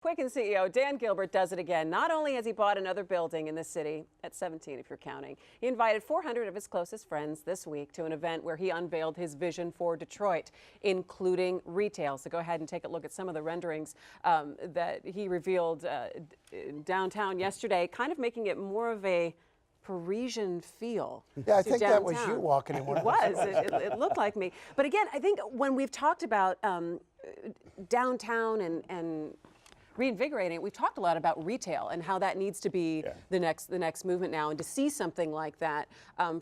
Quicken CEO Dan Gilbert does it again. Not only has he bought another building in the city, at 17 if you're counting, he invited 400 of his closest friends this week to an event where he unveiled his vision for Detroit, including retail. So go ahead and take a look at some of the renderings that he revealed downtown yesterday, kind of making it more of a Parisian feel. Yeah, I think downtown. that was you walking in one of those. It looked like me. But again, I think when we've talked about downtown and reinvigorating it, we've talked a lot about retail and how that needs to be the next movement now. And to see something like that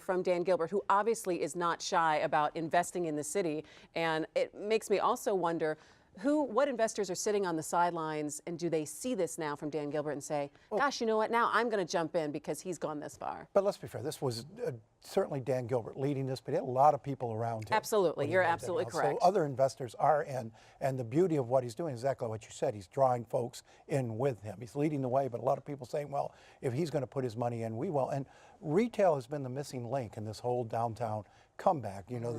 from Dan Gilbert, who obviously is not shy about investing in the city, and it makes me also wonder what investors are sitting on the sidelines, and do they see this now from Dan Gilbert and say, gosh, you know what, now I'm going to jump in because he's gone this far. But let's be fair, this was certainly Dan Gilbert leading this, but he had a lot of people around him. Absolutely, you're absolutely correct. So other investors are in, and the beauty of what he's doing is exactly what you said. He's drawing folks in with him. He's leading the way, but a lot of people saying, well, if he's going to put his money in, we will. And retail has been the missing link in this whole downtown comeback. You know,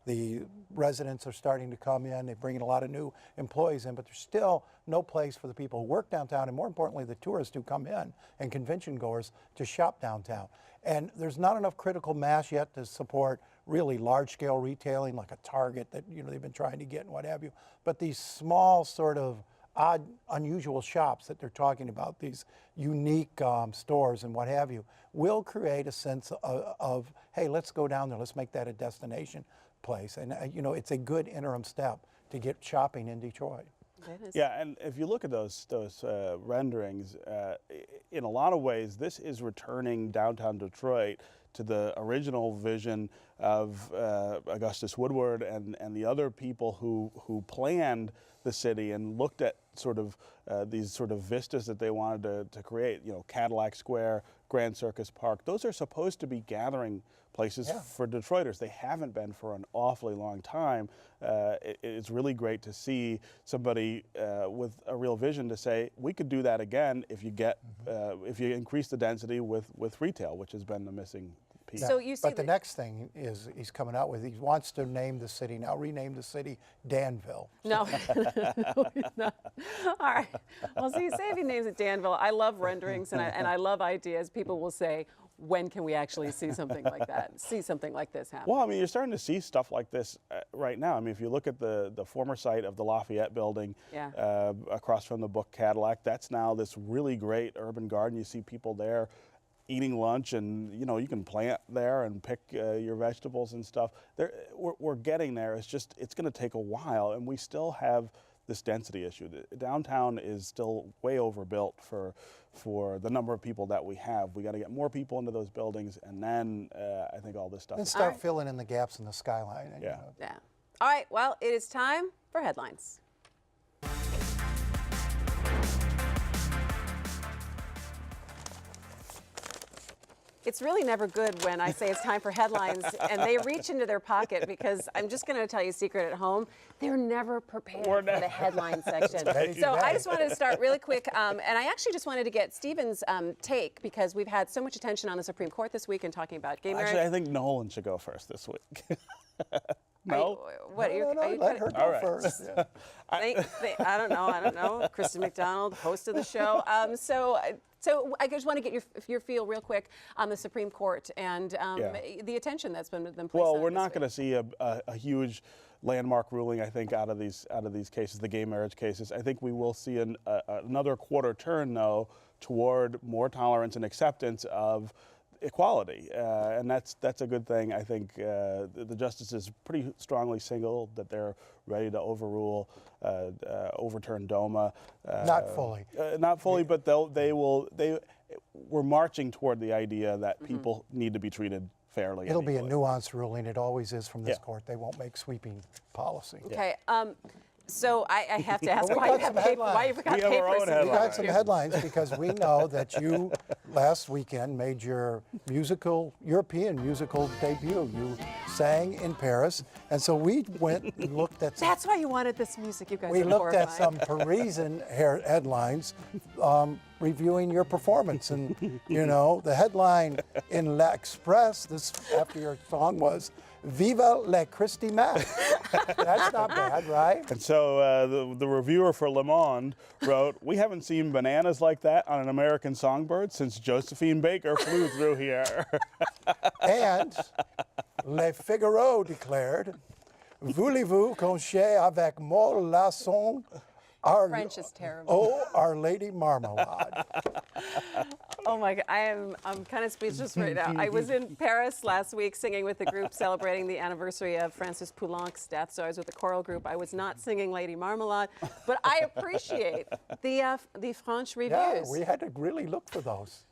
the residents are starting to come in. They're bringing a lot of new employees in, but there's still no place for the people who work downtown, and more importantly, the tourists who come in and convention goers to shop downtown. And there's not enough critical mass yet to support really large-scale retailing like a Target that, you know, they've been trying to get and what have you. But these small sort of odd, unusual shops that they're talking about, these unique stores and what have you, will create a sense of, hey, let's go down there, let's make that a destination place. And, you know, it's a good interim step to get shopping in Detroit. Yeah, and if you look at those renderings, in a lot of ways, this is returning downtown Detroit to the original vision of Augustus Woodward and the other people who planned the city and looked at sort of these sort of vistas that they wanted to create. You know, Cadillac Square, Grand Circus Park. Those are supposed to be gathering places for Detroiters. They haven't been for an awfully long time. It's really great to see somebody with a real vision to say, we could do that again if you get if you increase the density with retail, which has been the missing piece. Yeah. So you see but the next thing is he's coming out with, he wants to name the city now, rename the city Danville. No, no, he's not. All right. Well, see, say if he names it Danville, I love renderings and I love ideas. People will say, when can we actually see something like that, see something like this happen? Well, I mean, you're starting to see stuff like this right now. I mean, if you look at the former site of the Lafayette building across from the book Cadillac, that's now this really great urban garden. You see people there eating lunch, and you know, you can plant there and pick your vegetables and stuff. We're getting there. It's just, it's going to take a while, and we still have this density issue. The downtown is still way overbuilt for the number of people that we have. We got to get more people into those buildings, and then I think all this stuff. And start filling in the gaps in the skyline. And, yeah. you know. Yeah. All right. Well, it is time for headlines. It's really never good when I say it's time for headlines and they reach into their pocket, because I'm just going to tell you a secret at home. They're never prepared for the headline section. So I just wanted to start really quick, and I actually just wanted to get Stephen's take, because we've had so much attention on the Supreme Court this week and talking about gay marriage. Actually, I think Nolan should go first this week. No? Let her go first. Yeah. I don't know. Kristen McDonald, host of the show. So I just want to get your feel real quick on the Supreme Court and the attention that's been placed on it. Well, we're not going to see a huge landmark ruling, I think, out of these cases, the gay marriage cases. I think we will see another quarter turn, though, toward more tolerance and acceptance of equality, and that's a good thing. I think the justices pretty strongly signaled that they're ready to overturn DOMA. Not fully. Not fully, but we're marching toward the idea that people need to be treated fairly. It'll be a nuanced ruling. It always is from this court. They won't make sweeping policy. Okay. So I have to ask, why you got papers? We got some headlines because we know that you last weekend made your European musical debut. You sang in Paris, and so we went and looked at some. That's why you wanted this music, you guys. We looked at some Parisian headlines reviewing your performance, and you know, the headline in L'Express this after your song was, Viva la Christy Mac. That's not bad, right? And so the reviewer for Le Monde wrote, "We haven't seen bananas like that on an American songbird since Josephine Baker flew through here." And Le Figaro declared, "Voulez-vous coucher avec moi la son? French is terrible. Oh, Our Lady Marmalade." Oh my God, I'm kind of speechless right now. I was in Paris last week singing with the group celebrating the anniversary of Francis Poulenc's death. So I was with the choral group. I was not singing Lady Marmalade, but I appreciate the French reviews. Yeah, we had to really look for those.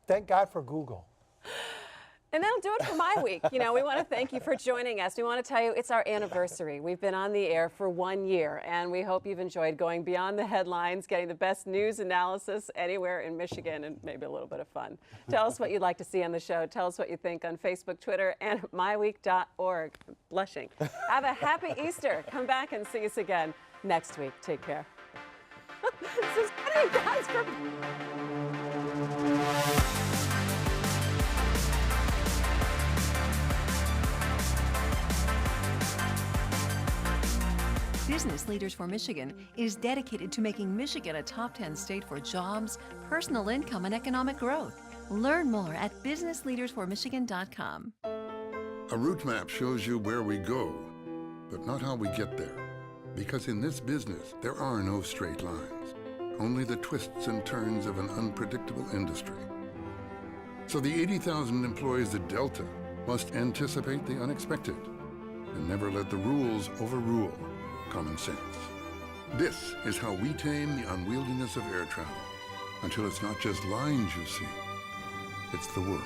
Thank God for Google. And that'll do it for MiWeek. You know, we want to thank you for joining us. We want to tell you it's our anniversary. We've been on the air for 1 year, and we hope you've enjoyed going beyond the headlines, getting the best news analysis anywhere in Michigan, and maybe a little bit of fun. Tell us what you'd like to see on the show. Tell us what you think on Facebook, Twitter, and MiWeek.org. Blushing. Have a happy Easter. Come back and see us again next week. Take care. This is funny, guys. Business Leaders for Michigan is dedicated to making Michigan a top 10 state for jobs, personal income, and economic growth. Learn more at businessleadersformichigan.com. A route map shows you where we go, but not how we get there. Because in this business, there are no straight lines, only the twists and turns of an unpredictable industry. So the 80,000 employees at Delta must anticipate the unexpected and never let the rules overrule common sense. This is how we tame the unwieldiness of air travel, until it's not just lines you see, it's the world.